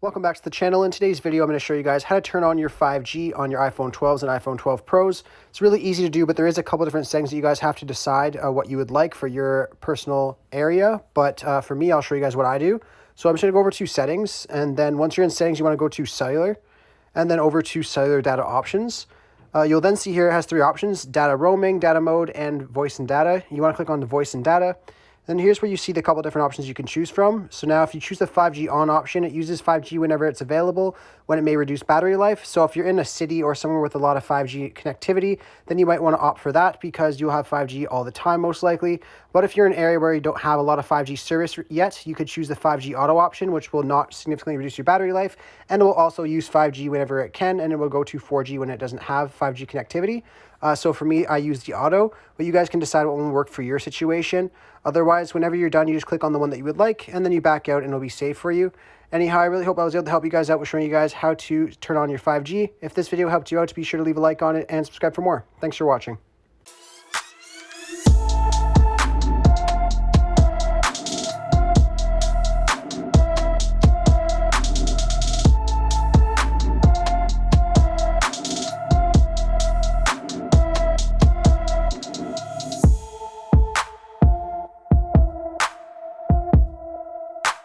Welcome back to the channel. In today's video, I'm going to show you guys how to turn on your 5G on your iPhone 12s and iPhone 12 Pros. It's really easy to do, but there is a couple different settings that you guys have to decide what you would like for your personal area. But for me, I'll show you guys what I do. So I'm just going to go over to settings, and then once you're in settings, you want to go to cellular, and then over to cellular data options. You'll then see here it has three options: data roaming, data mode, and voice and data. You want to click on the voice and data. Then here's where you see the couple different options you can choose from. So now if you choose the 5G on option, it uses 5G whenever it's available, when it may reduce battery life. So if you're in a city or somewhere with a lot of 5G connectivity, then you might want to opt for that because you'll have 5G all the time most likely. But if you're in an area where you don't have a lot of 5G service yet, you could choose the 5G auto option, which will not significantly reduce your battery life, and it will also use 5G whenever it can, and it will go to 4G when it doesn't have 5G connectivity. So for me, I use the auto, but you guys can decide what will work for your situation. Otherwise, whenever you're done, you just click on the one that you would like, and then you back out and it'll be safe for you. Anyhow, I really hope I was able to help you guys out with showing you guys how to turn on your 5G. If this video helped you out, be sure to leave a like on it and subscribe for more. Thanks for watching.